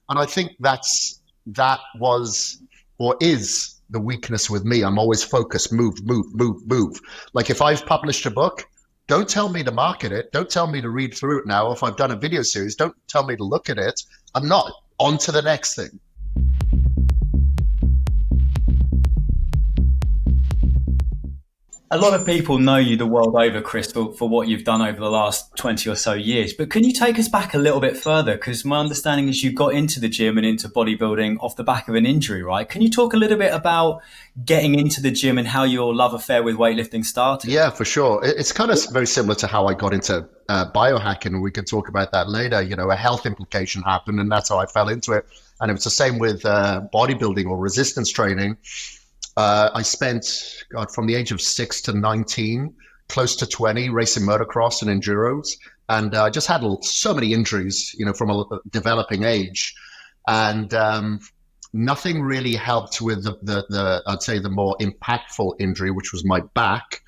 And I think that was or is the weakness with me. I'm always focused, move, move, move, move. Like if I've published a book, don't tell me to market it. Don't tell me to read through it now. If I've done a video series, don't tell me to look at it. I'm not. On to the next thing. A lot of people know you the world over, Kris, for what you've done over the last 20 or so years. But can you take us back a little bit further? Because my understanding is you got into the gym and into bodybuilding off the back of an injury, right? Can you talk a little bit about getting into the gym and how your love affair with weightlifting started? Yeah, for sure. It's kind of very similar to how I got into biohacking. We can talk about that later. You know, a health implication happened, and that's how I fell into it. And it was the same with bodybuilding or resistance training. I spent, God, from the age of 6 to 19, close to 20, racing motocross and enduros. And I just had so many injuries, you know, from a developing age. And nothing really helped with the I'd say, the more impactful injury, which was my back,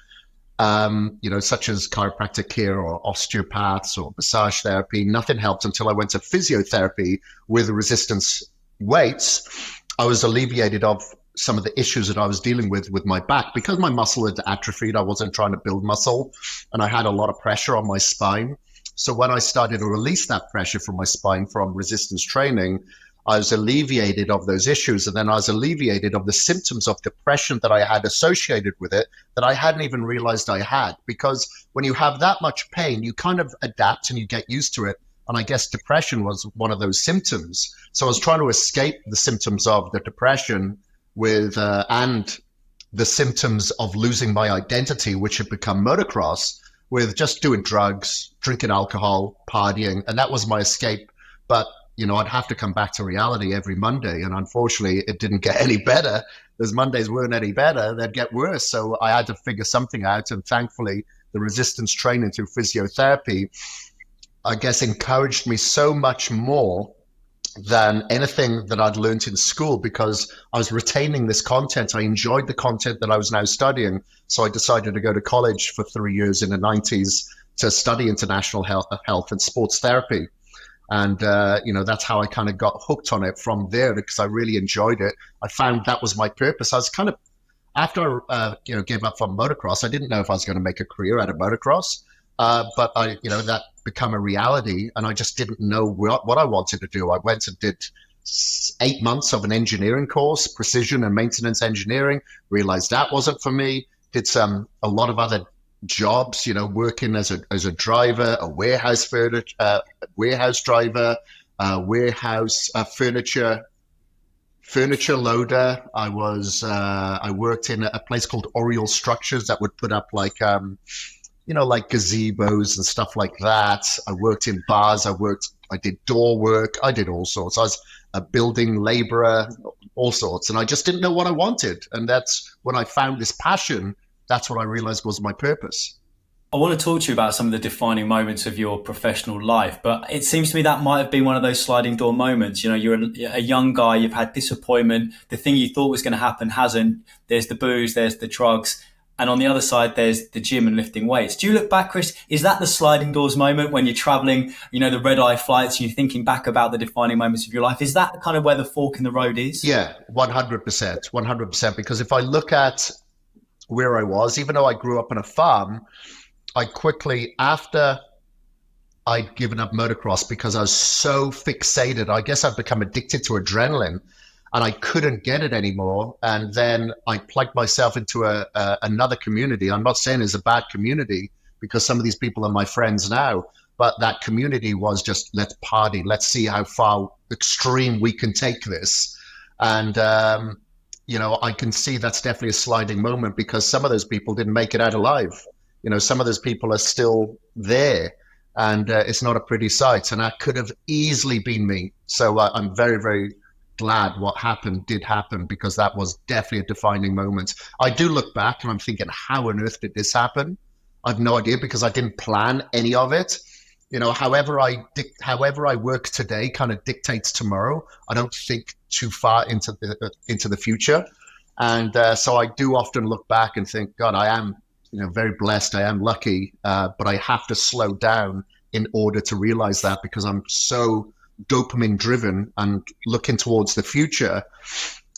you know, such as chiropractic care or osteopaths or massage therapy. Nothing helped until I went to physiotherapy with resistance weights. I was alleviated of some of the issues that I was dealing with my back because my muscle had atrophied. I wasn't trying to build muscle, and I had a lot of pressure on my spine. So when I started to release that pressure from my spine from resistance training, I was alleviated of those issues. And then I was alleviated of the symptoms of depression that I had associated with it that I hadn't even realized I had. Because when you have that much pain, you kind of adapt and you get used to it. And I guess depression was one of those symptoms. So I was trying to escape the symptoms of the depression with and the symptoms of losing my identity, which had become motocross, with just doing drugs, drinking alcohol, partying, and that was my escape. But you know, I'd have to come back to reality every Monday, and unfortunately, it didn't get any better. Those Mondays weren't any better; they'd get worse. So I had to figure something out, and thankfully, the resistance training through physiotherapy, I guess, encouraged me so much more than anything that I'd learned in school, because I was retaining this content. I enjoyed the content that I was now studying. So I decided to go to college for 3 years in the 90s to study international health and sports therapy. And, you know, that's how I kind of got hooked on it from there, because I really enjoyed it. I found that was my purpose. I was kind of, after I, you know, gave up from motocross, I didn't know if I was going to make a career out of motocross. But I, you know, that become a reality, and I just didn't know what I wanted to do. I went and did 8 months of an engineering course, precision and maintenance engineering, realized that wasn't for me. Did a lot of other jobs, you know, working as a driver, a warehouse driver, warehouse furniture loader. I worked in a place called Oriole Structures that would put up like you know, like gazebos and stuff like that. I worked in bars. I did door work. I did all sorts. I was a building laborer, all sorts. And I just didn't know what I wanted. And that's when I found this passion. That's what I realized was my purpose. I want to talk to you about some of the defining moments of your professional life, but it seems to me that might have been one of those sliding door moments. You know, you're a young guy, you've had disappointment. The thing you thought was going to happen hasn't. There's the booze, there's the drugs. And on the other side, there's the gym and lifting weights. Do you look back, Kris? Is that the sliding doors moment when you're traveling, you know, the red eye flights, and you're thinking back about the defining moments of your life? Is that kind of where the fork in the road is? Yeah, 100%, 100%. Because if I look at where I was, even though I grew up on a farm, I quickly, after I'd given up motocross because I was so fixated, I guess I'd become addicted to adrenaline, and I couldn't get it anymore. And then I plugged myself into another community. I'm not saying it's a bad community, because some of these people are my friends now, but that community was just, let's party, let's see how far extreme we can take this. And, you know, I can see that's definitely a sliding moment, because some of those people didn't make it out alive. You know, some of those people are still there, and it's not a pretty sight. And that could have easily been me. So I'm very, very glad what happened did happen, because that was definitely a defining moment. I do look back and I'm thinking, how on earth did this happen? I've no idea, because I didn't plan any of it. You know, however I work today kind of dictates tomorrow. I don't think too far into the future. And so I do often look back and think, God, I am, you know, very blessed. I am lucky, but I have to slow down in order to realize that, because I'm so dopamine driven and looking towards the future,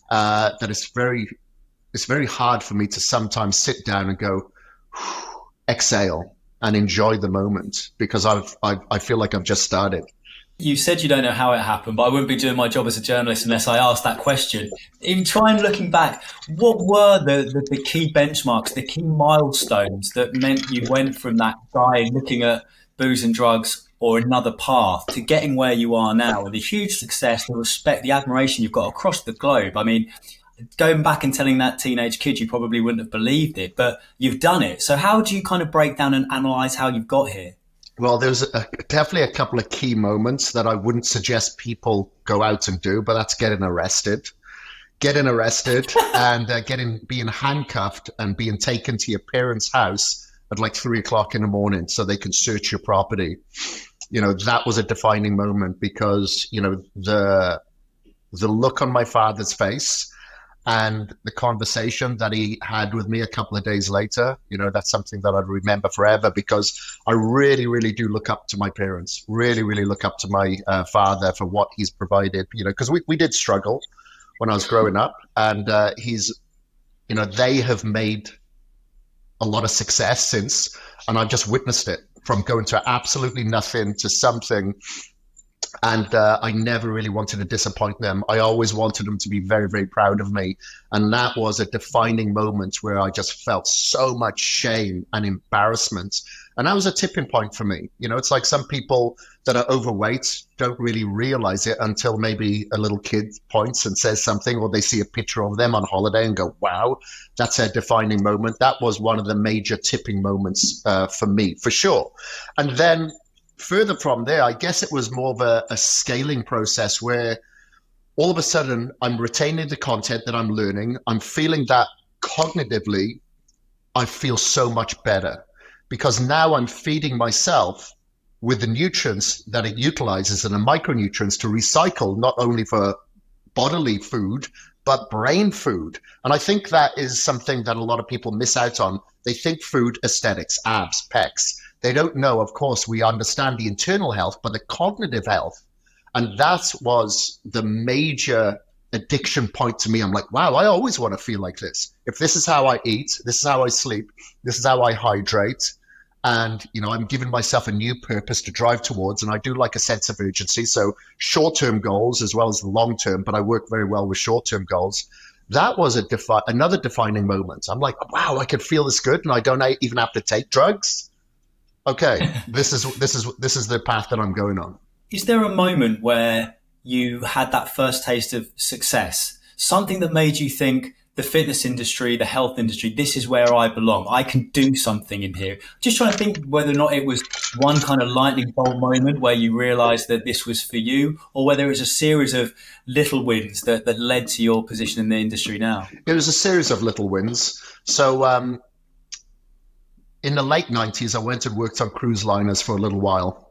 that it's very hard for me to sometimes sit down and go, exhale and enjoy the moment, because I feel like I've just started. You said you don't know how it happened, but I wouldn't be doing my job as a journalist unless I asked that question. In trying looking back, what were the key benchmarks, the key milestones that meant you went from that guy looking at booze and drugs or another path to getting where you are now, with the huge success, the respect, the admiration you've got across the globe? I mean, going back and telling that teenage kid, you probably wouldn't have believed it, but you've done it. So how do you kind of break down and analyze how you've got here? Well, there's definitely a couple of key moments that I wouldn't suggest people go out and do, but that's getting arrested and being handcuffed and being taken to your parents' house at like 3 o'clock in the morning so they can search your property. That was a defining moment, because, the look on my father's face and the conversation that he had with me a couple of days later, that's something that I'd remember forever, because I really, really do look up to my parents, really, really look up to my father for what he's provided, because we did struggle when I was growing up, and they have made a lot of success since, and I've just witnessed it from going to absolutely nothing to something. And I never really wanted to disappoint them. I always wanted them to be very, very proud of me. And that was a defining moment where I just felt so much shame and embarrassment. And that was a tipping point for me. It's like some people that are overweight don't really realize it until maybe a little kid points and says something, or they see a picture of them on holiday and go, wow, that's a defining moment. That was one of the major tipping moments for me, for sure. And then further from there, I guess it was more of a scaling process where all of a sudden I'm retaining the content that I'm learning. I'm feeling that cognitively, I feel so much better, because now I'm feeding myself with the nutrients that it utilizes and the micronutrients to recycle, not only for bodily food, but brain food. And I think that is something that a lot of people miss out on. They think food aesthetics, abs, pecs. They don't know, of course, we understand the internal health, but the cognitive health. And that was the major addiction point to me. I'm like, wow, I always want to feel like this. If this is how I eat, this is how I sleep, this is how I hydrate. And, I'm giving myself a new purpose to drive towards. And I do like a sense of urgency. So short-term goals as well as the long-term, but I work very well with short-term goals. That was another defining moment. I'm like, wow, I can feel this good, and I don't even have to take drugs. Okay, this is the path that I'm going on. Is there a moment where you had that first taste of success, something that made you think, the fitness industry, the health industry, this is where I belong, I can do something in here? Just trying to think whether or not it was one kind of lightning bolt moment where you realized that this was for you, or whether it was a series of little wins that led to your position in the industry now. It was a series of little wins. So in the late 90s, I went and worked on cruise liners for a little while.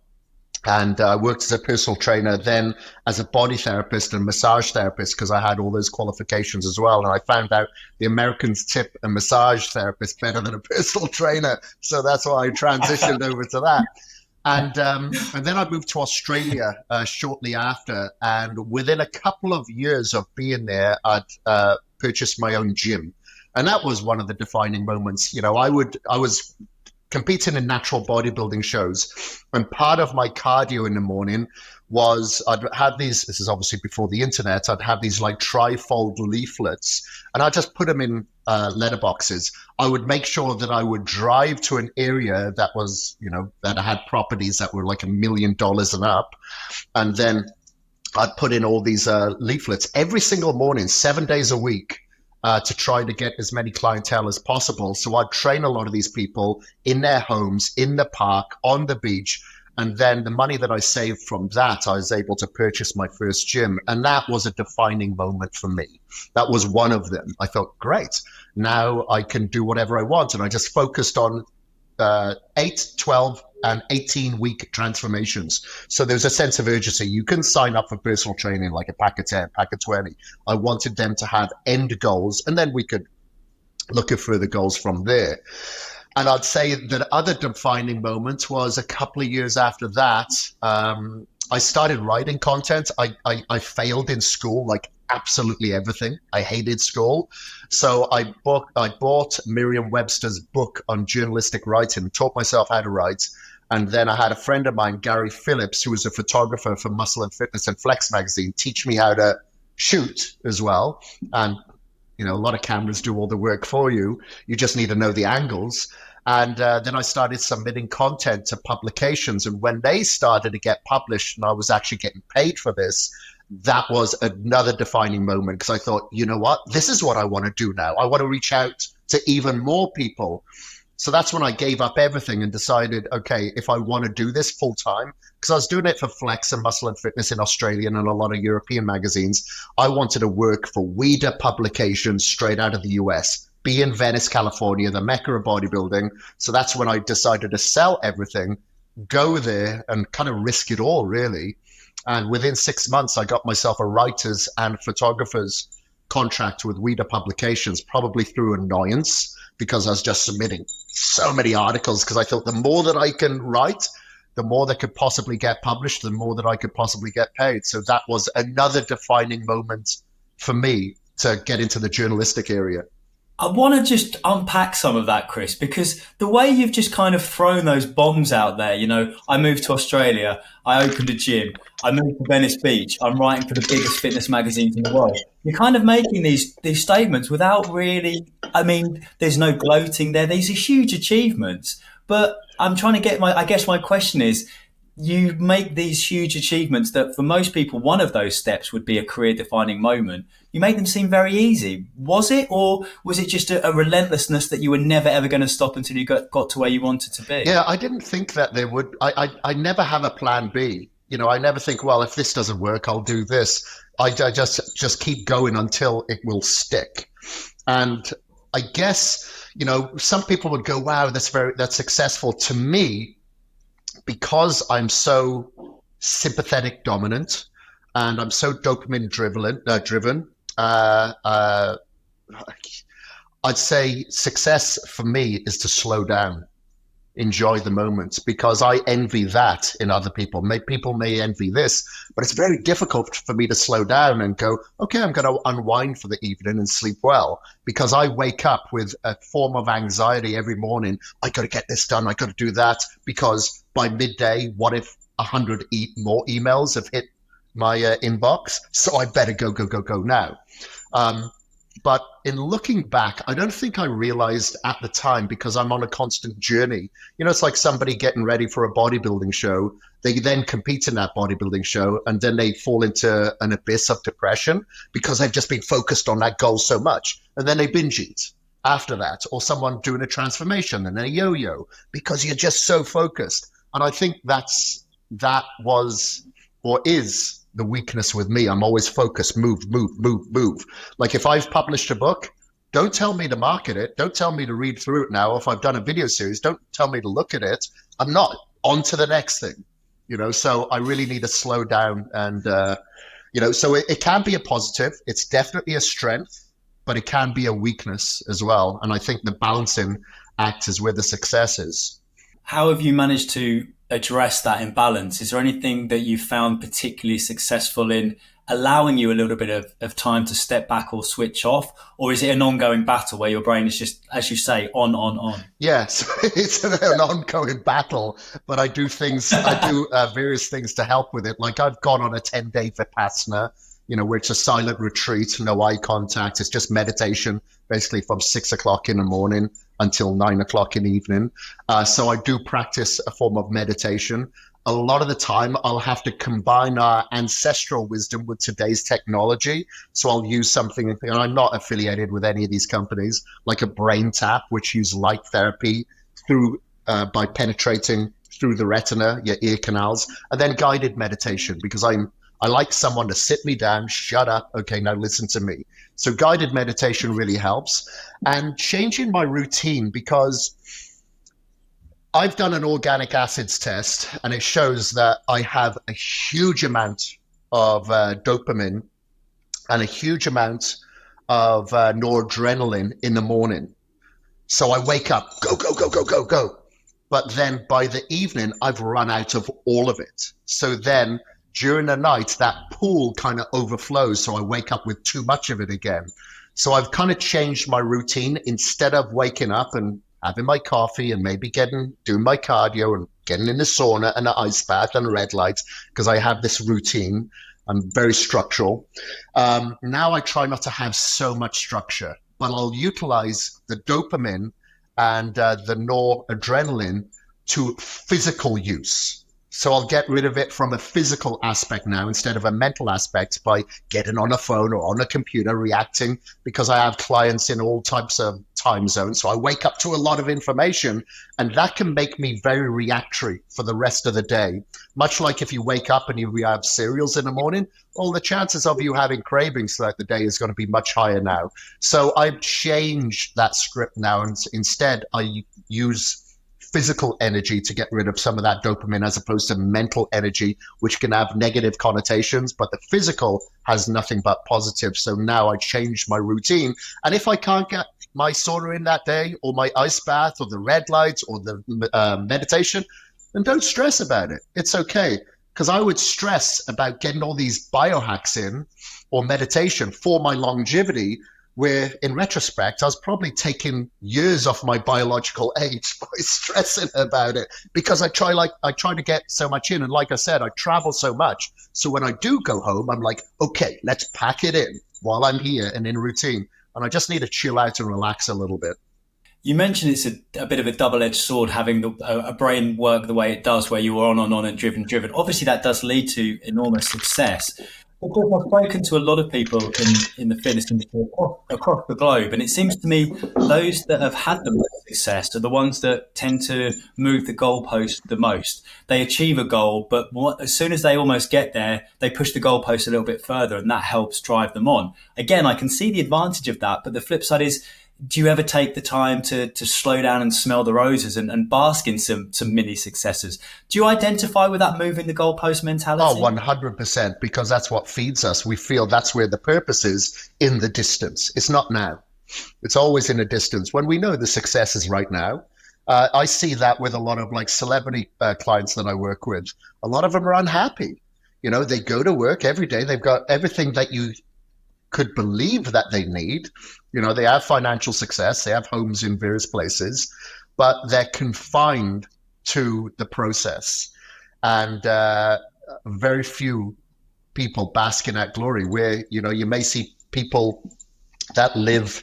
And I worked as a personal trainer, then as a body therapist and massage therapist, because I had all those qualifications as well. And I found out the Americans tip a massage therapist better than a personal trainer. So that's why I transitioned over to that. And then I moved to Australia shortly after. And within a couple of years of being there, I'd purchased my own gym. And that was one of the defining moments. I was competing in natural bodybuilding shows, and part of my cardio in the morning was I'd have these, this is obviously before the internet, I'd have these like trifold leaflets, and I'd just put them in letterboxes. I would make sure that I would drive to an area that was, that had properties that were like $1 million and up, and then I'd put in all these leaflets every single morning, 7 days a week. To try to get as many clientele as possible. So I'd train a lot of these people in their homes, in the park, on the beach. And then the money that I saved from that, I was able to purchase my first gym. And that was a defining moment for me. That was one of them. I thought, great, now I can do whatever I want. And I just focused on 8, 12, and 18-week transformations. So there's a sense of urgency. You can sign up for personal training like a pack of 10, pack of 20. I wanted them to have end goals, and then we could look at further goals from there. And I'd say that other defining moment was a couple of years after that. I started writing content. I failed in school, like absolutely everything. I hated school. So I bought Merriam-Webster's book on journalistic writing, taught myself how to write. And then I had a friend of mine, Gary Phillips, who was a photographer for Muscle and Fitness and Flex magazine, teach me how to shoot as well. And a lot of cameras do all the work for you. You just need to know the angles. And then I started submitting content to publications. And when they started to get published and I was actually getting paid for this, that was another defining moment, because I thought, you know what, this is what I want to do now. I want to reach out to even more people. So that's when I gave up everything and decided, okay, if I want to do this full time, because I was doing it for Flex and Muscle and Fitness in Australian and a lot of European magazines, I wanted to work for Weider publications straight out of the US, be in Venice, California, the mecca of bodybuilding. So that's when I decided to sell everything, go there and kind of risk it all, really. And within 6 months, I got myself a writer's and photographer's contract with Weider publications, probably through annoyance, because I was just submitting so many articles, because I thought the more that I can write, the more that could possibly get published, the more that I could possibly get paid. So that was another defining moment for me to get into the journalistic area. I want to just unpack some of that, Kris, because the way you've just kind of thrown those bombs out there, I moved to Australia, I opened a gym, I moved to Venice Beach, I'm writing for the biggest fitness magazines in the world. You're kind of making these statements without really, there's no gloating there. These are huge achievements. But I'm trying to my question is, you make these huge achievements that for most people, one of those steps would be a career defining moment. You make them seem very easy. Was it, or was it just a relentlessness that you were never, ever going to stop until you got to where you wanted to be? Yeah, I didn't think that there would. I never have a plan B. I never think, well, if this doesn't work, I'll do this. I just keep going until it will stick. And I guess, some people would go, wow, that's successful. To me, because I'm so sympathetic dominant and I'm so dopamine driven, I'd say success for me is to slow down, enjoy the moment, because I envy that in other people. People may envy this, but it's very difficult for me to slow down and go, okay, I'm going to unwind for the evening and sleep well, because I wake up with a form of anxiety every morning. I got to get this done. I got to do that, because by midday, what if 100 more emails have hit my inbox? So I better go now. But in looking back, I don't think I realized at the time, because I'm on a constant journey. It's like somebody getting ready for a bodybuilding show. They then compete in that bodybuilding show, and then they fall into an abyss of depression because they've just been focused on that goal so much. And then they binge eat after that, or someone doing a transformation and then a yo-yo, because you're just so focused. And I think that was or is the weakness with me. I'm always focused, move. Like if I've published a book, don't tell me to market it. Don't tell me to read through it now. If I've done a video series, don't tell me to look at it. I'm not on to the next thing, so I really need to slow down. And, so it can be a positive. It's definitely a strength, but it can be a weakness as well. And I think the balancing act is where the success is. How have you managed to address that imbalance? Is there anything that you found particularly successful in allowing you a little bit of time to step back or switch off? Or is it an ongoing battle where your brain is just, as you say, on? Yes, it's an ongoing battle, but I do various things to help with it. Like I've gone on a 10-day Vipassana, where it's a silent retreat, no eye contact. It's just meditation, basically from 6 o'clock in the morning until 9 o'clock in the evening. So I do practice a form of meditation. A lot of the time, I'll have to combine our ancestral wisdom with today's technology. So I'll use something, and I'm not affiliated with any of these companies, like a brain tap, which use light therapy by penetrating through the retina, your ear canals, and then guided meditation, because I like someone to sit me down, shut up, okay, now listen to me. So guided meditation really helps. And changing my routine, because I've done an organic acids test, and it shows that I have a huge amount of dopamine and a huge amount of noradrenaline in the morning. So I wake up, go. But then by the evening, I've run out of all of it. So then during the night, that pool kind of overflows. So I wake up with too much of it again. So I've kind of changed my routine. Instead of waking up and having my coffee and maybe doing my cardio and getting in the sauna and the ice bath and red lights, because I have this routine. I'm very structural. Now I try not to have so much structure, but I'll utilize the dopamine and the noradrenaline to physical use. So I'll get rid of it from a physical aspect now instead of a mental aspect by getting on a phone or on a computer reacting, because I have clients in all types of time zones. So I wake up to a lot of information, and that can make me very reactory for the rest of the day. Much like if you wake up and you have cereals in the morning, well, the chances of you having cravings throughout the day is going to be much higher now. So I've changed that script now, and instead I use physical energy to get rid of some of that dopamine, as opposed to mental energy, which can have negative connotations, but the physical has nothing but positive. So now I changed my routine. And if I can't get my sauna in that day, or my ice bath, or the red lights, or the meditation, then don't stress about it. It's okay. Because I would stress about getting all these biohacks in or meditation for my longevity, where in retrospect, I was probably taking years off my biological age by stressing about it, because I try to get so much in. And like I said, I travel so much. So when I do go home, I'm like, okay, let's pack it in while I'm here and in routine. And I just need to chill out and relax a little bit. You mentioned it's a bit of a double-edged sword, having a brain work the way it does, where you are on and driven. Obviously, that does lead to enormous success. Of course, I've spoken to a lot of people in the fitness industry across the globe, and it seems to me those that have had the most success are the ones that tend to move the goalpost the most. They achieve a goal, but as soon as they almost get there, they push the goalpost a little bit further, and that helps drive them on. Again, I can see the advantage of that, but the flip side is, do you ever take the time to slow down and smell the roses and bask in some mini successes? Do you identify with that moving the goalpost mentality? Oh, 100%, because that's what feeds us. We feel that's where the purpose is, in the distance. It's not now. It's always in the distance. When we know the success is right now, I see that with a lot of like celebrity clients that I work with. A lot of them are unhappy. You know, they go to work every day. They've got everything that you could believe that they need. You know, they have financial success, they have homes in various places, but they're confined to the process. And very few people bask in that glory, where, you know, you may see people that live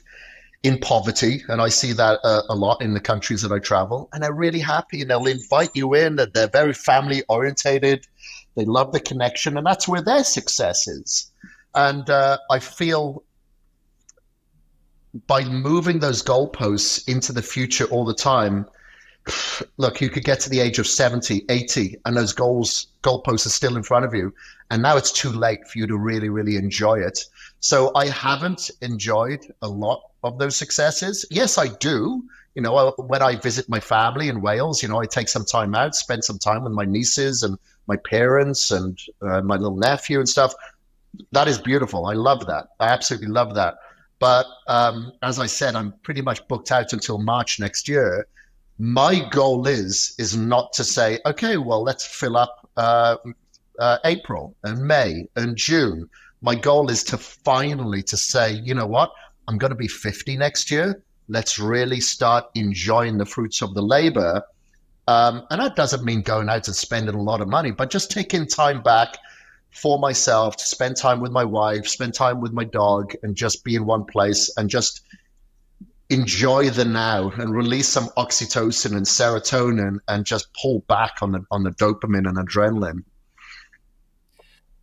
in poverty, and I see that a lot in the countries that I travel, and they're really happy, and they'll invite you in, and they're very family orientated, they love the connection, and that's where their success is. And I feel by moving those goalposts into the future all the time, look, you could get to the age of 70, 80, and those goalposts are still in front of you. And now it's too late for you to really, really enjoy it. So I haven't enjoyed a lot of those successes. Yes, I do. You know, when I visit my family in Wales, you know, I take some time out, spend some time with my nieces and my parents and my little nephew and stuff. That is beautiful. I love that. I absolutely love that. But as I said, I'm pretty much booked out until March next year. My goal is not to say, okay, well, let's fill up April and May and June. My goal is to finally to say, you know what, I'm going to be 50 next year. Let's really start enjoying the fruits of the labor. And that doesn't mean going out and spending a lot of money, but just taking time back for myself, to spend time with my wife, spend time with my dog, and just be in one place and just enjoy the now and release some oxytocin and serotonin and just pull back on the dopamine and adrenaline.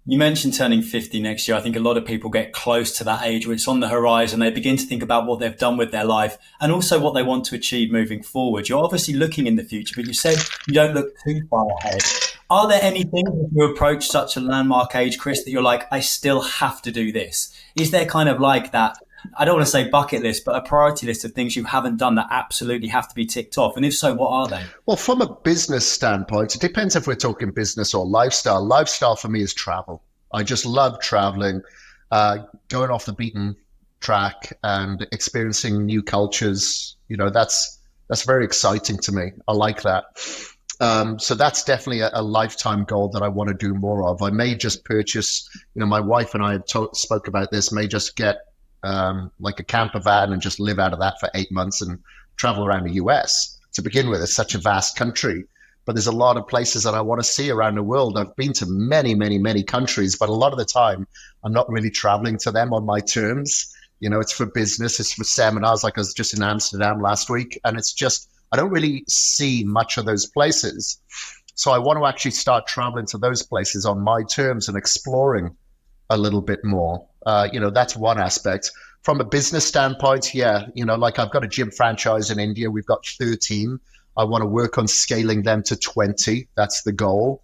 You mentioned turning 50 next year. I think a lot of people get close to that age where it's on the horizon. They begin to think about what they've done with their life and also what they want to achieve moving forward. You're obviously looking in the future, but you said you don't look too far ahead. Are there any things as you approach such a landmark age, Kris, that you're like, I still have to do this? Is there kind of like that, I don't want to say bucket list, but a priority list of things you haven't done that absolutely have to be ticked off? And if so, what are they? Well, from a business standpoint, it depends if we're talking business or lifestyle. Lifestyle for me is travel. I just love traveling, going off the beaten track and experiencing new cultures. You know, that's very exciting to me. I like that. So that's definitely a lifetime goal that I want to do more of. I may just purchase, my wife and I have spoke about this, may just get like a camper van and just live out of that for 8 months and travel around the US. To begin with, it's such a vast country, but there's a lot of places that I want to see around the world. I've been to many, many, many countries, but a lot of the time I'm not really traveling to them on my terms. It's for business, it's for seminars. Like I was just in Amsterdam last week, and it's just, I don't really see much of those places. So I want to actually start traveling to those places on my terms and exploring a little bit more. That's one aspect. From a business standpoint, yeah, like I've got a gym franchise in India. We've got 13. I want to work on scaling them to 20. That's the goal.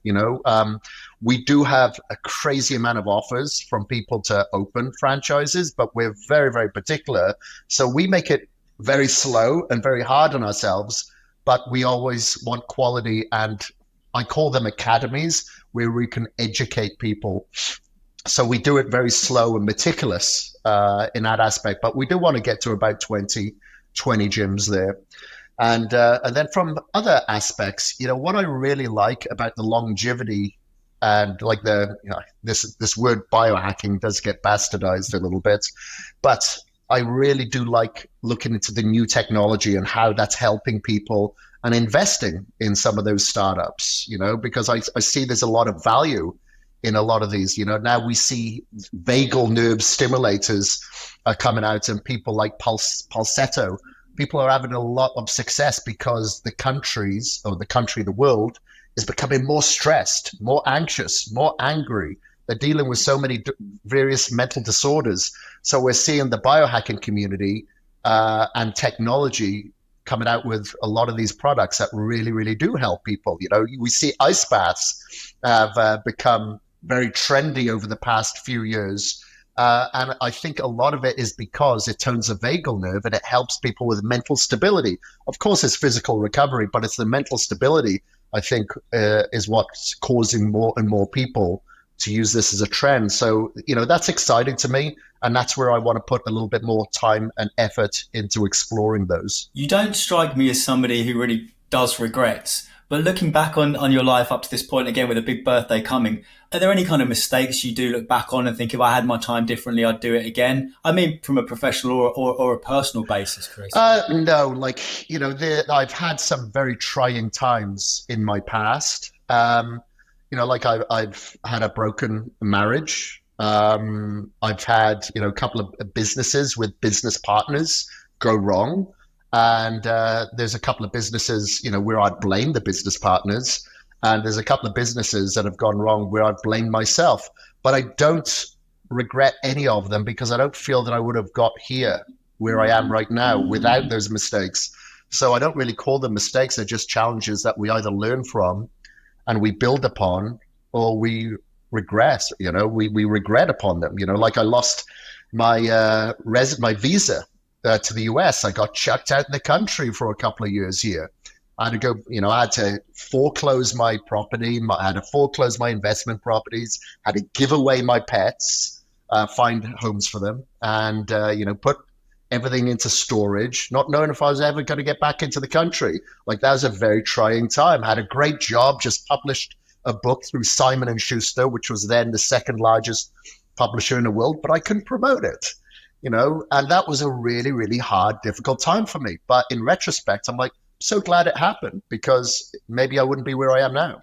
We do have a crazy amount of offers from people to open franchises, but we're very, very particular. So we make it very slow and very hard on ourselves, but we always want quality. And I call them academies where we can educate people. So we do it very slow and meticulous in that aspect, but we do want to get to about 20 gyms there. And then from other aspects, what I really like about the longevity and like this word biohacking does get bastardized a little bit, but I really do like looking into the new technology and how that's helping people and investing in some of those startups, because I see there's a lot of value in a lot of these. Now we see vagal nerve stimulators are coming out, and people like Pulsetto. People are having a lot of success because the world is becoming more stressed, more anxious, more angry. They're dealing with so many various mental disorders. So we're seeing the biohacking community and technology coming out with a lot of these products that really, really do help people. We see ice baths have become very trendy over the past few years. And I think a lot of it is because it tones the vagal nerve and it helps people with mental stability. Of course, it's physical recovery, but it's the mental stability, I think, is what's causing more and more people to use this as a trend. So, that's exciting to me. And that's where I want to put a little bit more time and effort into exploring those. You don't strike me as somebody who really does regrets. But looking back on your life up to this point, again, with a big birthday coming, are there any kind of mistakes you do look back on and think, if I had my time differently, I'd do it again? I mean, from a professional or a personal basis, Kris? No, I've had some very trying times in my past. I've had a broken marriage. I've had, a couple of businesses with business partners go wrong. And there's a couple of businesses, where I blame the business partners. And there's a couple of businesses that have gone wrong where I've blamed myself. But I don't regret any of them because I don't feel that I would have got here where I am right now without those mistakes. So I don't really call them mistakes. They're just challenges that we either learn from and we build upon, or we regress, we regret upon them. Like I lost my my visa to the US. I got chucked out of the country for a couple of years here. I had to go, I had to foreclose my property. I had to foreclose my investment properties, had to give away my pets, find homes for them, and, put everything into storage, not knowing if I was ever going to get back into the country. Like, that was a very trying time. I had a great job, just published a book through Simon & Schuster, which was then the second largest publisher in the world, but I couldn't promote it. And that was a really, really hard, difficult time for me. But in retrospect, I'm like, so glad it happened because maybe I wouldn't be where I am now.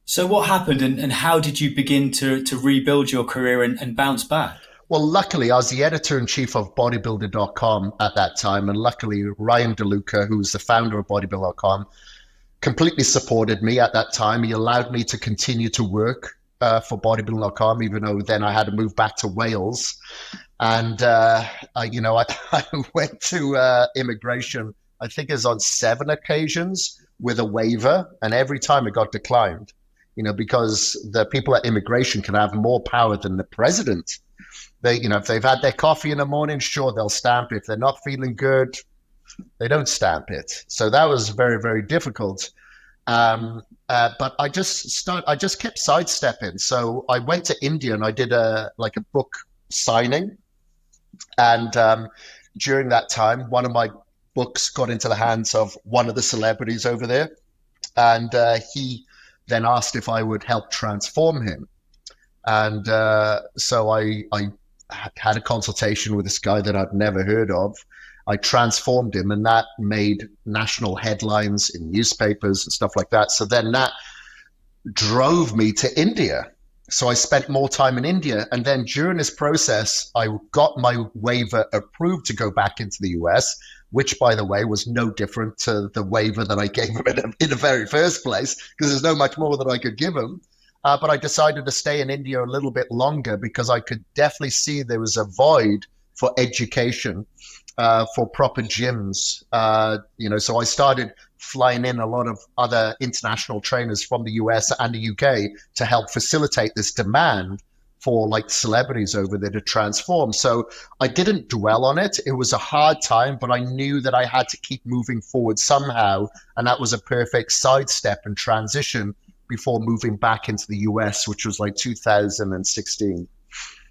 So what happened and how did you begin to rebuild your career and bounce back? Well, luckily, I was the editor-in-chief of bodybuilding.com at that time. And luckily, Ryan DeLuca, who was the founder of bodybuilding.com, completely supported me at that time. He allowed me to continue to work for bodybuilding.com, even though then I had to move back to Wales. And, I went to immigration, I think it was on 7 occasions with a waiver. And every time it got declined, because the people at immigration can have more power than the president. They, if they've had their coffee in the morning, sure, they'll stamp it. If they're not feeling good, they don't stamp it. So that was very, very difficult. But I just kept sidestepping. So I went to India and I did a book signing. And during that time, one of my books got into the hands of one of the celebrities over there. And he then asked if I would help transform him. And so I had a consultation with this guy that I'd never heard of. I transformed him, and that made national headlines in newspapers and stuff like that. So then that drove me to India. So I spent more time in India. And then during this process, I got my waiver approved to go back into the US, which, by the way, was no different to the waiver that I gave him in the very first place, because there's no much more that I could give him. But I decided to stay in India a little bit longer because I could definitely see there was a void for education, for proper gyms. So I started flying in a lot of other international trainers from the US and the UK to help facilitate this demand for like celebrities over there to transform. So I didn't dwell on it. It was a hard time, but I knew that I had to keep moving forward somehow. And that was a perfect sidestep and transition before moving back into the US, which was like 2016.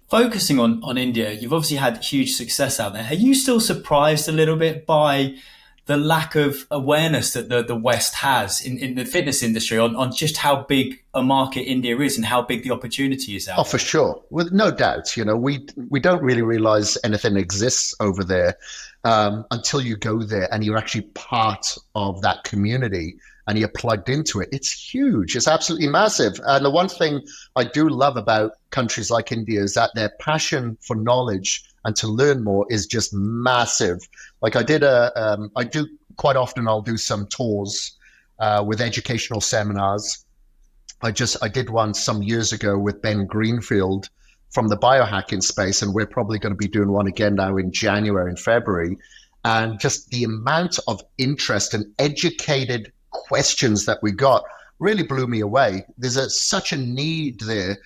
Focusing on India, you've obviously had huge success out there. Are you still surprised a little bit by the lack of awareness that the West has in the fitness industry on just how big a market India is and how big the opportunity is out there? For sure. With no doubt. We don't really realize anything exists over there until you go there and you're actually part of that community and you're plugged into it. It's huge. It's absolutely massive. And the one thing I do love about countries like India is that their passion for knowledge and to learn more is just massive. Like I do quite often, I'll do some tours with educational seminars. I did one some years ago with Ben Greenfield from the biohacking space, and we're probably going to be doing one again now in January and February. And just the amount of interest and educated questions that we got really blew me away. There's such a need there.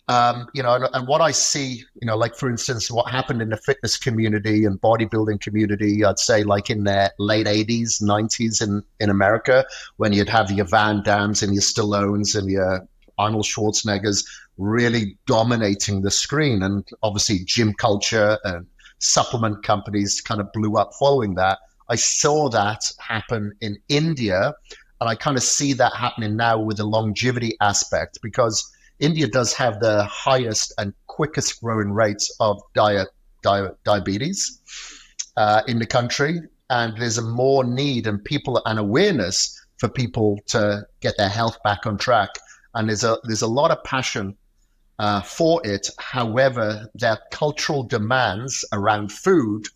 And what I see, like for instance, what happened in the fitness community and bodybuilding community, I'd say like in the late 80s, 90s in America, when you'd have your Van Dams and your Stallones and your Arnold Schwarzeneggers really dominating the screen. And obviously gym culture and supplement companies kind of blew up following that. I saw that happen in India, and I kind of see that happening now with the longevity aspect, because India does have the highest and quickest growing rates of diabetes in the country. And there's a more need and awareness for people to get their health back on track. And there's a lot of passion for it. However, their cultural demands around food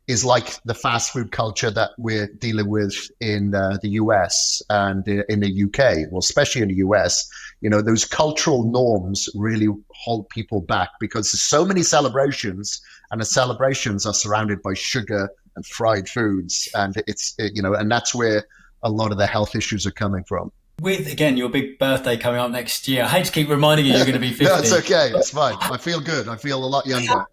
is like the fast food culture that we're dealing with in the US and in the UK, well, especially in the US. Those cultural norms really hold people back because there's so many celebrations, and the celebrations are surrounded by sugar and fried foods. And and that's where a lot of the health issues are coming from. With, again, your big birthday coming up next year, I hate to keep reminding you you're going to be 50. No, it's okay. It's fine. I feel good. I feel a lot younger.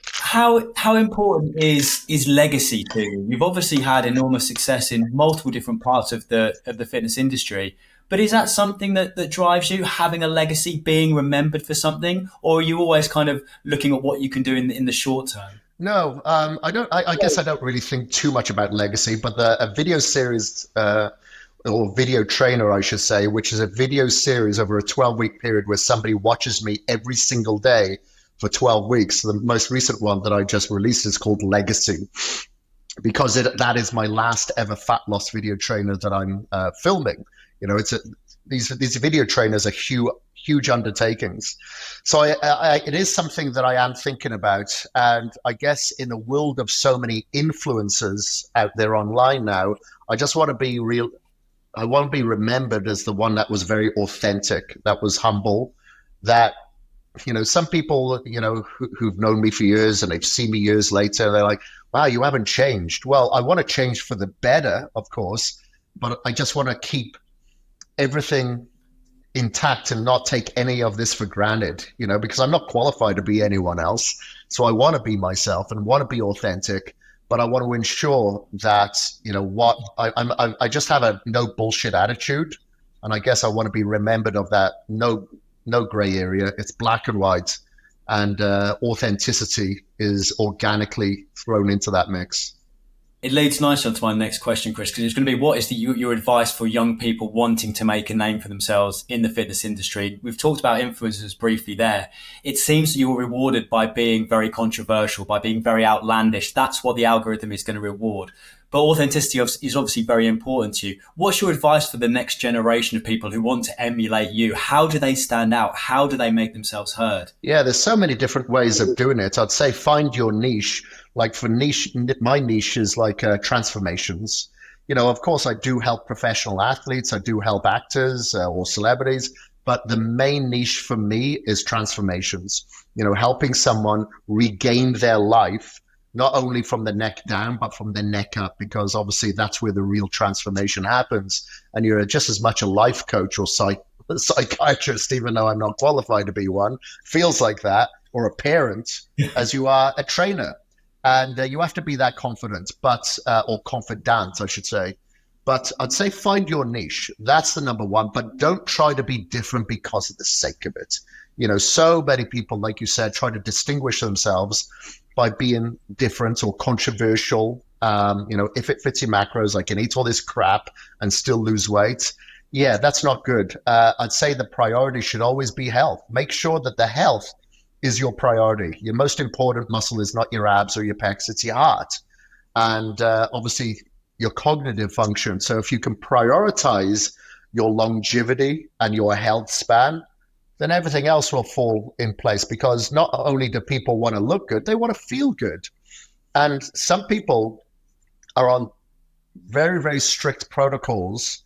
How important is legacy to you? You've obviously had enormous success in multiple different parts of the fitness industry, but is that something that drives you, having a legacy, being remembered for something, or are you always kind of looking at what you can do in the short term? No, I don't. I guess I don't really think too much about legacy, but a video series or video trainer, I should say, which is a video series over a 12-week period where somebody watches me every single day for 12 weeks. The most recent one that I just released is called Legacy, because that is my last ever fat loss video trainer that I'm filming. These video trainers are huge undertakings. So it is something that I am thinking about. And I guess in a world of so many influencers out there online now, I just want to be real. I want to be remembered as the one that was very authentic, that was humble, that some people, who've known me for years and they've seen me years later, they're like, wow, you haven't changed. Well, I want to change for the better, of course, but I just want to keep everything intact and not take any of this for granted, because I'm not qualified to be anyone else. So I want to be myself and want to be authentic, but I want to ensure that, I just have a no bullshit attitude. And I guess I want to be remembered of that. No gray area. It's black and white, and authenticity is organically thrown into that mix. It leads nicely on to my next question, Kris, because it's going to be, what is your advice for young people wanting to make a name for themselves in the fitness industry? We've talked about influencers briefly there. It seems that you're rewarded by being very controversial, by being very outlandish. That's what the algorithm is going to reward. But authenticity is obviously very important to you. What's your advice for the next generation of people who want to emulate you? How do they stand out? How do they make themselves heard? Yeah, there's so many different ways of doing it. I'd say find your niche. Like for niche, my niche is like transformations. You know, of course, I do help professional athletes. I do help actors or celebrities. But the main niche for me is transformations. You know, helping someone regain their life, not only from the neck down, but from the neck up, because obviously that's where the real transformation happens. And you're just as much a life coach or psychiatrist, even though I'm not qualified to be one, feels like that, or a parent, as you are a trainer. And you have to be that confident, or confidant, I should say. But I'd say find your niche. That's the number one. But don't try to be different because of the sake of it. You know, so many people, like you said, try to distinguish themselves by being different or controversial. You know, if it fits your macros, I can eat all this crap and still lose weight. Yeah, that's not good. I'd say the priority should always be health. Make sure that the health is your priority. Your most important muscle is not your abs or your pecs, it's your heart. And obviously your cognitive function. So if you can prioritize your longevity and your health span, then everything else will fall in place, because not only do people want to look good, they want to feel good. And some people are on very, very strict protocols,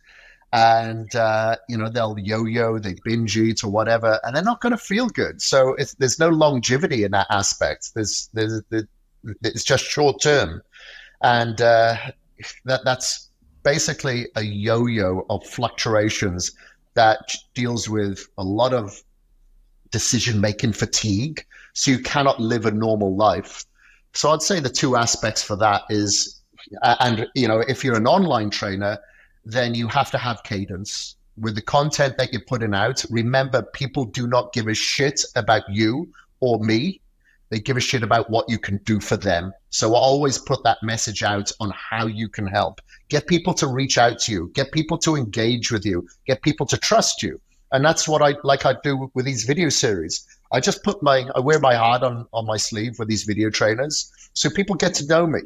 and you know, they'll yo-yo, they binge eat or whatever, and they're not going to feel good. So there's no longevity in that aspect. It's just short term, and that's basically a yo-yo of fluctuations that deals with a lot of decision-making fatigue. So you cannot live a normal life. So I'd say the two aspects for that is, and you know, if you're an online trainer, then you have to have cadence with the content that you're putting out. Remember, people do not give a shit about you or me. They give a shit about what you can do for them. So always put that message out on how you can help. Get people to reach out to you. Get people to engage with you. Get people to trust you. And that's what I do with these video series. I just I wear my heart on my sleeve with these video trainers. So people get to know me.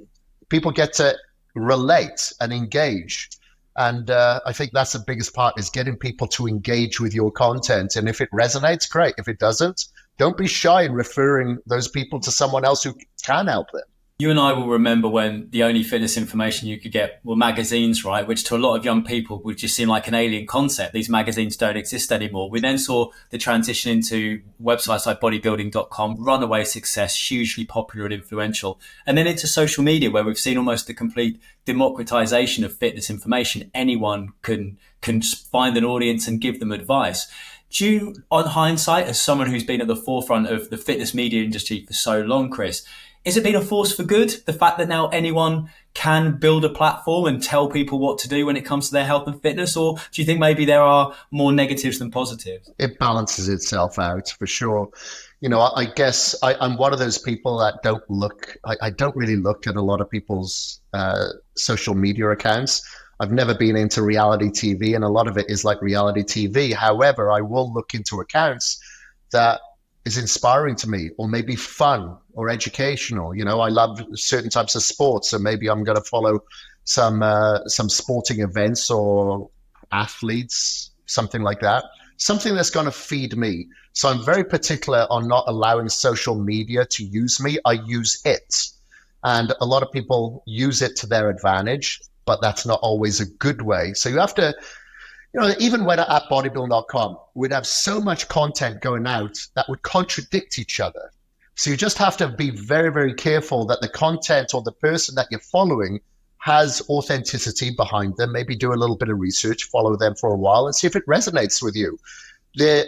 People get to relate and engage. And I think that's the biggest part, is getting people to engage with your content. And if it resonates, great. If it doesn't, don't be shy in referring those people to someone else who can help them. You and I will remember when the only fitness information you could get were magazines, right? Which to a lot of young people would just seem like an alien concept. These magazines don't exist anymore. We then saw the transition into websites like bodybuilding.com, runaway success, hugely popular and influential. And then into social media, where we've seen almost the complete democratization of fitness information. Anyone can find an audience and give them advice. Do you, on hindsight, as someone who's been at the forefront of the fitness media industry for so long, Kris, has it been a force for good? The fact that now anyone can build a platform and tell people what to do when it comes to their health and fitness? Or do you think maybe there are more negatives than positives? It balances itself out for sure. You know, I guess I'm one of those people that I don't really look at a lot of people's social media accounts. I've never been into reality TV, and a lot of it is like reality TV. However, I will look into accounts that is inspiring to me, or maybe fun or educational. You know, I love certain types of sports, so maybe I'm going to follow some sporting events or athletes, something like that. Something that's going to feed me. So I'm very particular on not allowing social media to use me. I use it. And a lot of people use it to their advantage, but that's not always a good way. So you have to, you know, even when at bodybuilding.com, we'd have so much content going out that would contradict each other. So you just have to be very, very careful that the content or the person that you're following has authenticity behind them. Maybe do a little bit of research, follow them for a while and see if it resonates with you.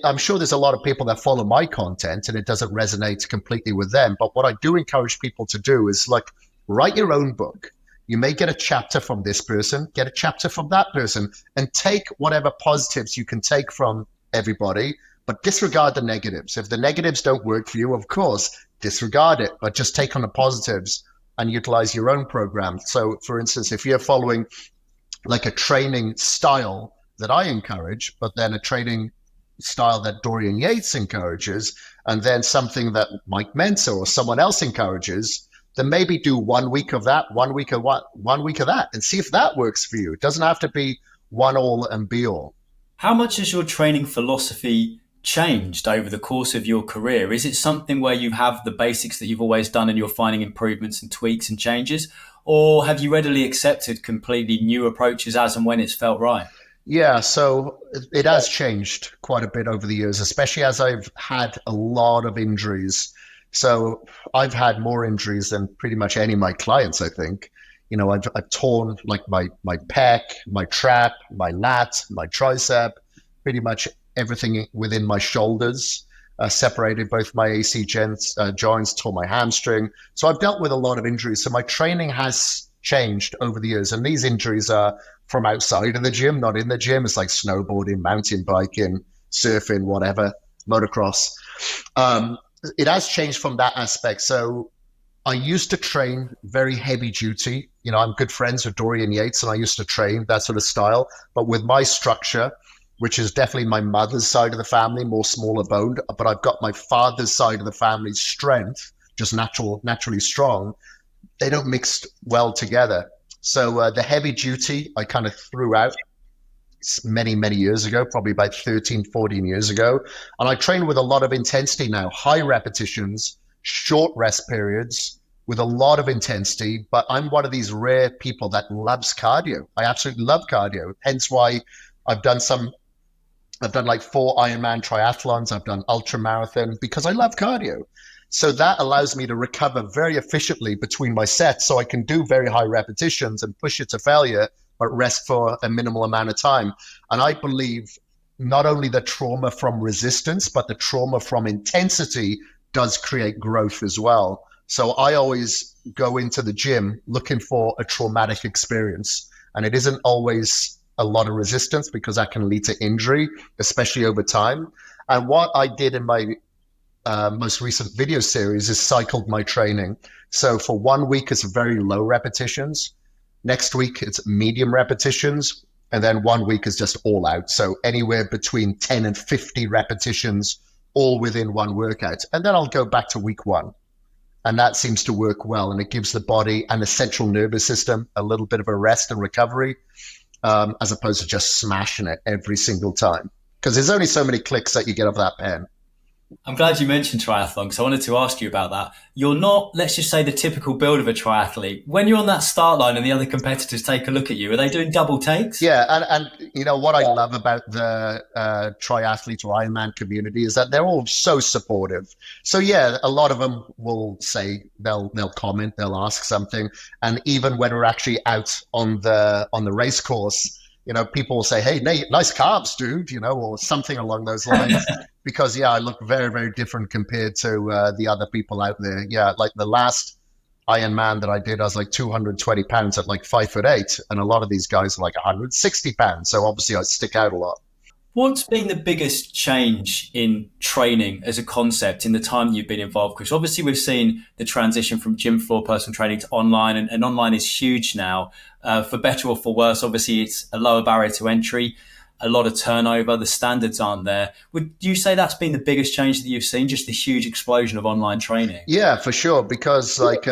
I'm sure there's a lot of people that follow my content and it doesn't resonate completely with them. But what I do encourage people to do is, like, write your own book. You may get a chapter from this person, get a chapter from that person, and take whatever positives you can take from everybody, but disregard the negatives. If the negatives don't work for you, of course, disregard it, but just take on the positives. and utilize your own program. So for instance, if you're following like a training style that I encourage, but then a training style that Dorian Yates encourages, and then something that Mike Mentor or someone else encourages, then maybe do 1 week of that, 1 week of what, 1 week of that, and see if that works for you. It doesn't have to be one all and be all. How much has your training philosophy changed over the course of your career? Is it something where you have the basics that you've always done and you're finding improvements and tweaks and changes? Or have you readily accepted completely new approaches as and when it's felt right? Yeah, so it has changed quite a bit over the years, especially as I've had a lot of injuries. So I've had more injuries than pretty much any of my clients, I think. You know, I've torn like my pec, my trap, my lat, my tricep, pretty much everything within my shoulders, separated both my AC joints, tore my hamstring. So I've dealt with a lot of injuries. So my training has changed over the years. And these injuries are from outside of the gym, not in the gym. It's like snowboarding, mountain biking, surfing, whatever, motocross. It has changed from that aspect. So I used to train very heavy duty. You know, I'm good friends with Dorian Yates, and I used to train that sort of style. But with my structure, which is definitely my mother's side of the family, more smaller boned, but I've got my father's side of the family's strength, just naturally strong. They don't mix well together. So the heavy duty, I kind of threw out many, many years ago, probably about 13, 14 years ago. And I train with a lot of intensity now, high repetitions, short rest periods with a lot of intensity. But I'm one of these rare people that loves cardio. I absolutely love cardio. Hence why I've done like 4 Ironman triathlons. I've done ultra marathon because I love cardio. So that allows me to recover very efficiently between my sets, so I can do very high repetitions and push it to failure, but rest for a minimal amount of time. And I believe not only the trauma from resistance, but the trauma from intensity does create growth as well. So I always go into the gym looking for a traumatic experience. And it isn't always a lot of resistance, because that can lead to injury, especially over time. And what I did in my most recent video series is cycled my training. So for 1 week, it's very low repetitions. Next week, it's medium repetitions. And then 1 week is just all out. So anywhere between 10 and 50 repetitions, all within one workout. And then I'll go back to week 1. And that seems to work well. And it gives the body and the central nervous system a little bit of a rest and recovery, as opposed to just smashing it every single time. Because there's only so many clicks that you get off that pen. I'm glad you mentioned triathlon, because I wanted to ask you about that. You're not, let's just say, the typical build of a triathlete. When you're on that start line and the other competitors take a look at you, are they doing double takes? Yeah, and you know what I love about the triathlete or Ironman community is that they're all so supportive. So yeah, a lot of them will say, they'll comment, they'll ask something, and even when we're actually out on the race course, you know, people will say, "Hey, nice calves, dude," you know, or something along those lines. Because yeah, I look very, very different compared to the other people out there. Yeah, like the last Ironman that I did, I was like 220 pounds at like 5'8", and a lot of these guys are like 160 pounds. So obviously I stick out a lot. What's been the biggest change in training as a concept in the time that you've been involved? Because obviously we've seen the transition from gym floor personal training to online, and online is huge now. For better or for worse, obviously it's a lower barrier to entry, a lot of turnover, the standards aren't there. Would you say that's been the biggest change that you've seen, just the huge explosion of online training? Yeah, for sure. Because like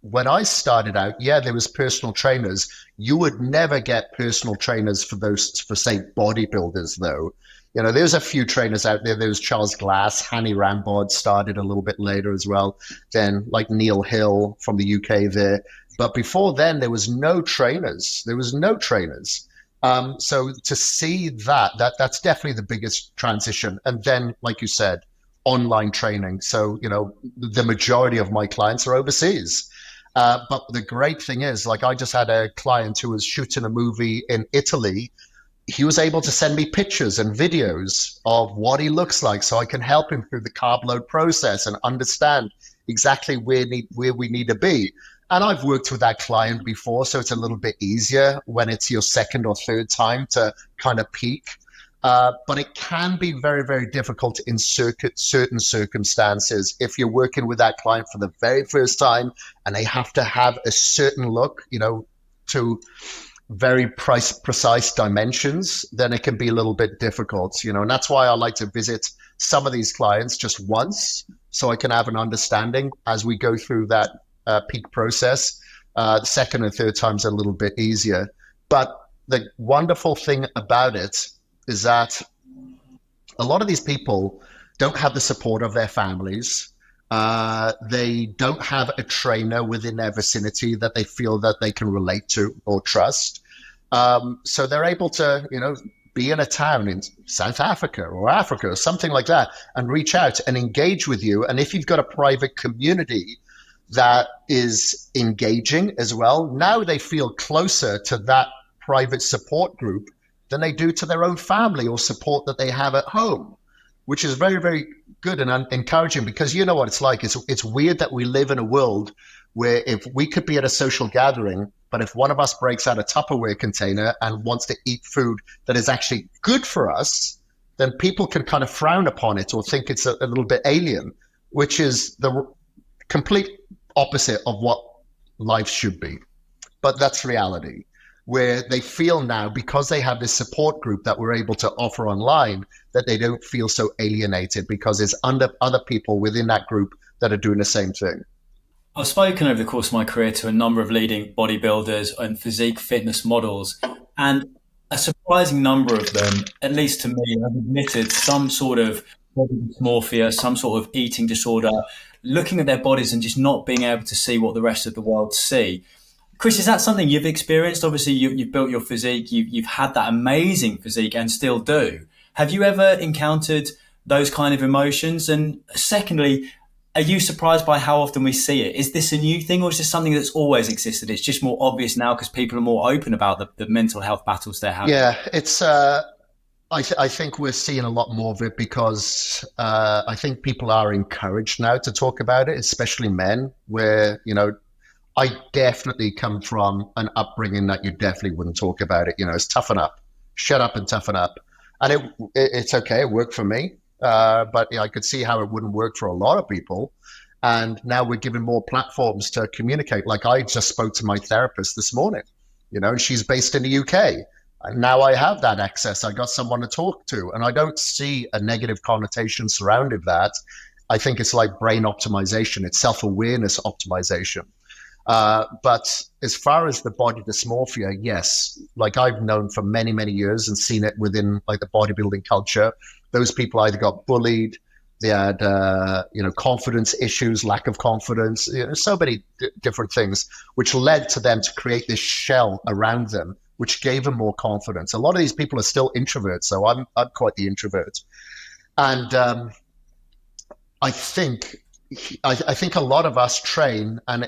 when I started out, yeah, there was personal trainers. You would never get personal trainers for say bodybuilders though. You know, there's a few trainers out there. There's Charles Glass, Hanny Rambod started a little bit later as well. Then like Neil Hill from the UK there. But before then, there was no trainers. So to see that's definitely the biggest transition. And then, like you said, online training. So, you know, the majority of my clients are overseas. But the great thing is, like, I just had a client who was shooting a movie in Italy. He was able to send me pictures and videos of what he looks like, so I can help him through the carb load process and understand exactly where we need to be. And I've worked with that client before, so it's a little bit easier when it's your second or third time to kind of peak. But it can be very, very difficult in certain circumstances. If you're working with that client for the very first time and they have to have a certain look, to very precise dimensions, then it can be a little bit difficult, and that's why I like to visit some of these clients just once so I can have an understanding as we go through that peak process. The second and third time's a little bit easier. But the wonderful thing about it is that a lot of these people don't have the support of their families. They don't have a trainer within their vicinity that they feel that they can relate to or trust. So they're able to, be in a town in South Africa or something like that and reach out and engage with you. And if you've got a private community that is engaging as well, now they feel closer to that private support group than they do to their own family or support that they have at home, which is very, very good and encouraging, because you know what it's like. It's weird that we live in a world where if we could be at a social gathering, but if one of us breaks out a Tupperware container and wants to eat food that is actually good for us, then people can kind of frown upon it or think it's a little bit alien, which is the complete opposite of what life should be. But that's reality, where they feel now, because they have this support group that we're able to offer online, that they don't feel so alienated because there's other people within that group that are doing the same thing. I've spoken over the course of my career to a number of leading bodybuilders and physique fitness models, and a surprising number of them, at least to me, have admitted some sort of body dysmorphia, some sort of eating disorder, looking at their bodies and just not being able to see what the rest of the world see. Kris, is that something you've experienced? Obviously, you've built your physique, you've had that amazing physique and still do. Have you ever encountered those kind of emotions? And secondly, are you surprised by how often we see it? Is this a new thing, or is this something that's always existed? It's just more obvious now because people are more open about the mental health battles they're having. Yeah, it's. I think we're seeing a lot more of it because I think people are encouraged now to talk about it, especially men, where, I definitely come from an upbringing that you definitely wouldn't talk about it. It's toughen up, shut up and toughen up. And it's okay, it worked for me. But I could see how it wouldn't work for a lot of people. And now we're given more platforms to communicate. Like I just spoke to my therapist this morning, and she's based in the UK. And now I have that access. I got someone to talk to, and I don't see a negative connotation surrounding that. I think it's like brain optimization. It's self-awareness optimization. But as far as the body dysmorphia, yes, like I've known for many, many years and seen it within like the bodybuilding culture. Those people either got bullied, they had, confidence issues, lack of confidence, so many different things, which led to them to create this shell around them, which gave them more confidence. A lot of these people are still introverts, so I'm quite the introvert. And I think a lot of us train, and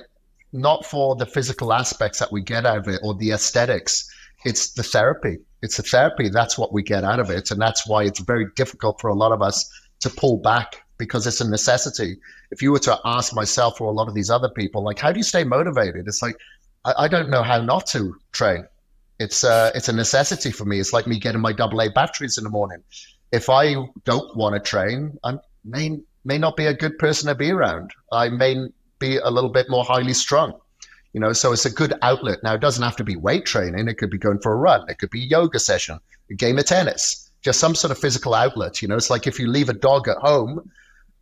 not for the physical aspects that we get out of it or the aesthetics. It's the therapy. It's the therapy. That's what we get out of it. And that's why it's very difficult for a lot of us to pull back, because it's a necessity. If you were to ask myself or a lot of these other people, like, how do you stay motivated? It's like, I don't know how not to train. It's a necessity for me. It's like me getting my AA batteries in the morning. If I don't want to train, I may not be a good person to be around. I may be a little bit more highly strung. So it's a good outlet. Now, it doesn't have to be weight training. It could be going for a run. It could be a yoga session, a game of tennis, just some sort of physical outlet. It's like if you leave a dog at home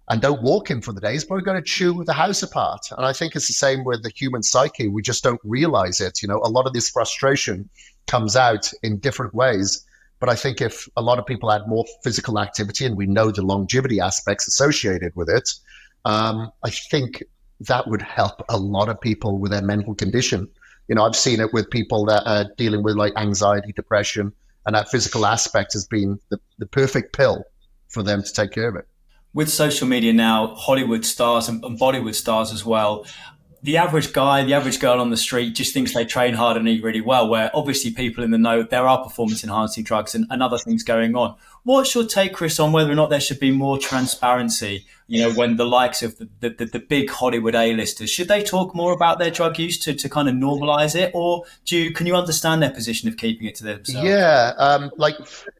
and don't walk him for the day, he's probably going to chew the house apart. And I think it's the same with the human psyche. We just don't realize it. A lot of this frustration comes out in different ways. But I think if a lot of people had more physical activity, and we know the longevity aspects associated with it, I think that would help a lot of people with their mental condition. I've seen it with people that are dealing with like anxiety, depression, and that physical aspect has been the perfect pill for them to take care of it. With social media now, Hollywood stars and Bollywood stars as well the average guy, the average girl on the street just thinks they train hard and eat really well, where obviously people in the know, there are performance enhancing drugs and other things going on. What's your take, Kris, on whether or not there should be more transparency, when the likes of the big Hollywood A-listers, should they talk more about their drug use to kind of normalize it? Or can you understand their position of keeping it to themselves? Yeah,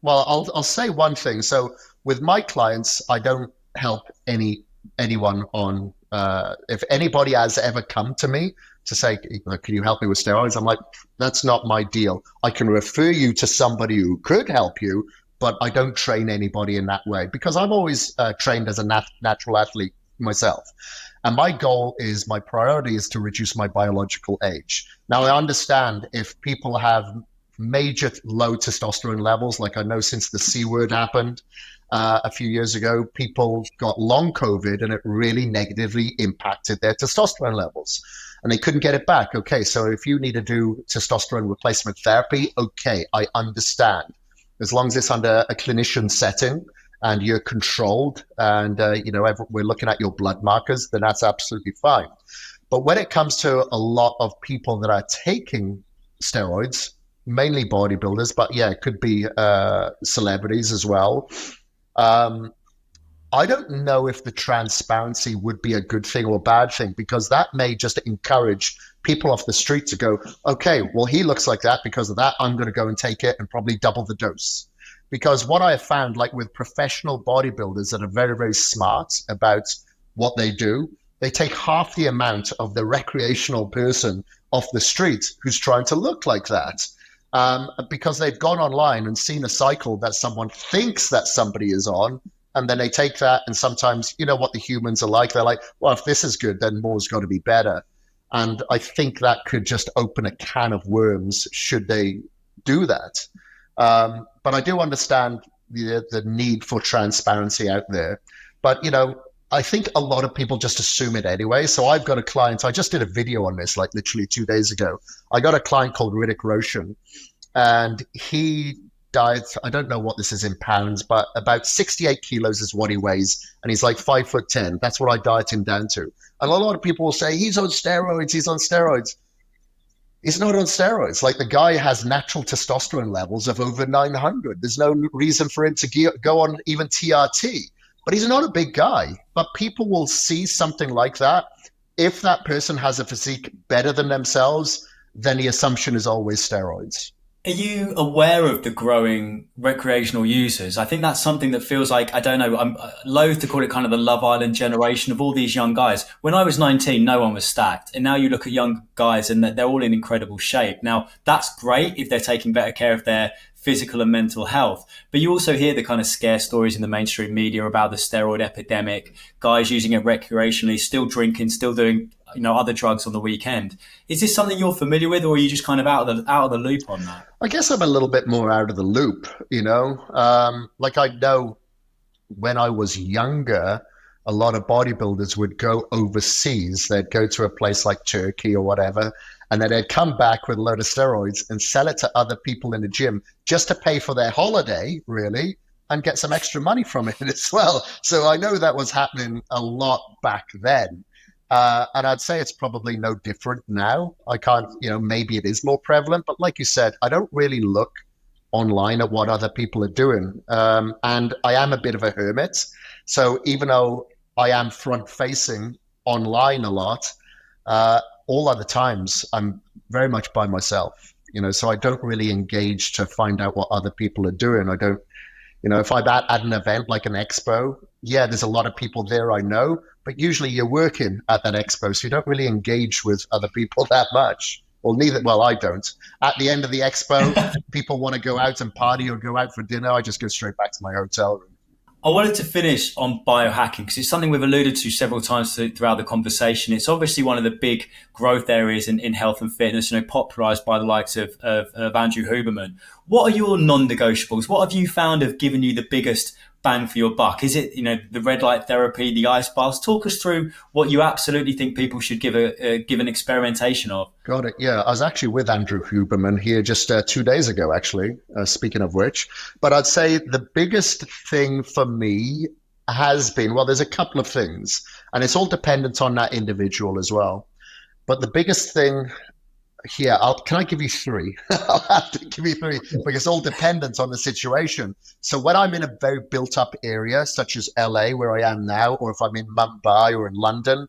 I'll say one thing. So with my clients, I don't help anyone on. If anybody has ever come to me to say, can you help me with steroids? I'm like, that's not my deal. I can refer you to somebody who could help you, but I don't train anybody in that way because I've always trained as a natural athlete myself. And my priority is to reduce my biological age. Now, I understand if people have major low testosterone levels, like I know since the C word happened, a few years ago, people got long COVID and it really negatively impacted their testosterone levels and they couldn't get it back. Okay, so if you need to do testosterone replacement therapy, okay, I understand. As long as it's under a clinician setting and you're controlled and, we're looking at your blood markers, then that's absolutely fine. But when it comes to a lot of people that are taking steroids, mainly bodybuilders, but yeah, it could be celebrities as well. I don't know if the transparency would be a good thing or a bad thing because that may just encourage people off the street to go, okay, well, he looks like that. Because of that, I'm going to go and take it and probably double the dose. Because what I have found, like with professional bodybuilders that are very, very smart about what they do, they take half the amount of the recreational person off the street who's trying to look like that. Because they've gone online and seen a cycle that someone thinks that somebody is on, and then they take that, and sometimes, what the humans are like, they're like, well, if this is good, then more's got to be better. And I think that could just open a can of worms should they do that. But I do understand the need for transparency out there. But, I think a lot of people just assume it anyway. So I've got a client, I just did a video on this, like literally 2 days ago. I got a client called Riddick Roshan, and he diets, I don't know what this is in pounds, but about 68 kilos is what he weighs. And he's like 5'10". That's what I diet him down to. And a lot of people will say, he's on steroids, he's on steroids. He's not on steroids. Like the guy has natural testosterone levels of over 900. There's no reason for him to go on even TRT. But he's not a big guy. But people will see something like that. If that person has a physique better than themselves, then the assumption is always steroids. Are you aware of the growing recreational users? I think that's something that feels like, I don't know, I'm loath to call it kind of the Love Island generation of all these young guys. When I was 19, no one was stacked. And now you look at young guys and they're all in incredible shape. Now, that's great if they're taking better care of their physical and mental health. But you also hear the kind of scare stories in the mainstream media about the steroid epidemic, guys using it recreationally, still drinking, still doing other drugs on the weekend. Is this something you're familiar with, or are you just kind of out of the loop on that? I guess I'm a little bit more out of the loop, like I know when I was younger, a lot of bodybuilders would go overseas. They'd go to a place like Turkey or whatever, and then they'd come back with a load of steroids and sell it to other people in the gym just to pay for their holiday, really, and get some extra money from it as well. So I know that was happening a lot back then. And I'd say it's probably no different now. I can't, maybe it is more prevalent, but like you said, I don't really look online at what other people are doing. And I am a bit of a hermit. So even though I am front facing online a lot, all other times I'm very much by myself, so I don't really engage to find out what other people are doing. I don't, if I'm at an event like an expo, yeah, there's a lot of people there I know, but usually you're working at that expo, so you don't really engage with other people that much. Well, I don't. At the end of the expo, people want to go out and party or go out for dinner. I just go straight back to my hotel room. I wanted to finish on biohacking because it's something we've alluded to several times throughout the conversation. It's obviously one of the big growth areas in health and fitness, popularized by the likes of Andrew Huberman. What are your non-negotiables? What have you found have given you the biggest bang for your buck? Is it, the red light therapy, the ice baths? Talk us through what you absolutely think people should give an experimentation of. Got it. Yeah, I was actually with Andrew Huberman here just 2 days ago, actually, speaking of which. But I'd say the biggest thing for me has been, well, there's a couple of things, and it's all dependent on that individual as well. But the biggest thing here, can I give you three? I'll have to give you three because it's all dependent on the situation. So when I'm in a very built up area, such as LA, where I am now, or if I'm in Mumbai or in London,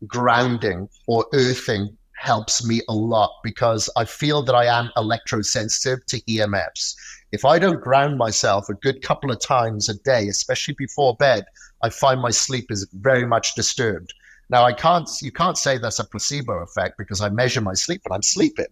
grounding or earthing helps me a lot because I feel that I am electrosensitive to EMFs. If I don't ground myself a good couple of times a day, especially before bed, I find my sleep is very much disturbed. Now, you can't say that's a placebo effect because I measure my sleep and I'm sleeping,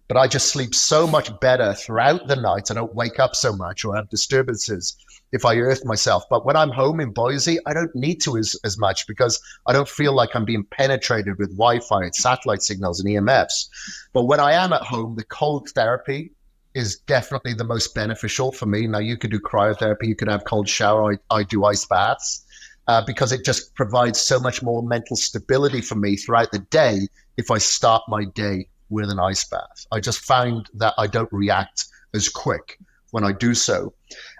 but I just sleep so much better throughout the night. I don't wake up so much or have disturbances if I earth myself. But when I'm home in Boise, I don't need to as much because I don't feel like I'm being penetrated with Wi-Fi and satellite signals and EMFs. But when I am at home, the cold therapy is definitely the most beneficial for me. Now, you could do cryotherapy, you could have cold shower. I do ice baths. Because it just provides so much more mental stability for me throughout the day if I start my day with an ice bath. I just found that I don't react as quick when I do so.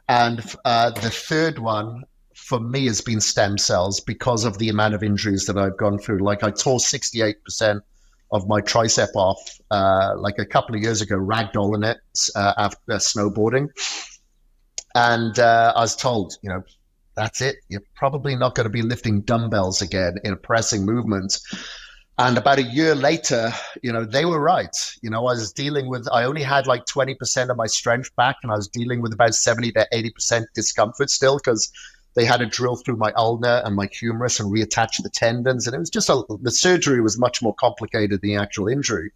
And the third one for me has been stem cells because of the amount of injuries that I've gone through. Like I tore 68% of my tricep off like a couple of years ago, ragdolling it after snowboarding. And I was told, that's it. You're probably not going to be lifting dumbbells again in a pressing movement. And about a year later, they were right. I only had like 20% of my strength back, and I was dealing with about 70 to 80% discomfort still because they had to drill through my ulna and my humerus and reattach the tendons. And it was just the surgery was much more complicated than the actual injury.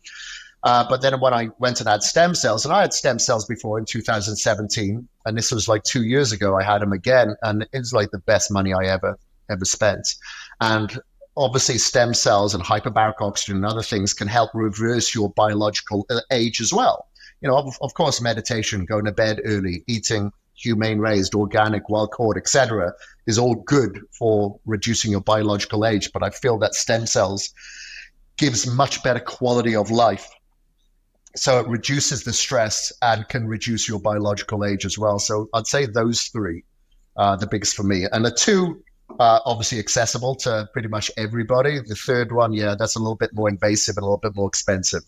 But then when I went and had stem cells, and I had stem cells before in 2017, and this was like 2 years ago, I had them again, and it was like the best money I ever spent. And obviously stem cells and hyperbaric oxygen and other things can help reverse your biological age as well. Of course, meditation, going to bed early, eating humane raised, organic, wild caught, etc., is all good for reducing your biological age. But I feel that stem cells gives much better quality of life. So it reduces the stress and can reduce your biological age as well. So I'd say those three are the biggest for me. And the two are obviously accessible to pretty much everybody. The third one, that's a little bit more invasive and a little bit more expensive.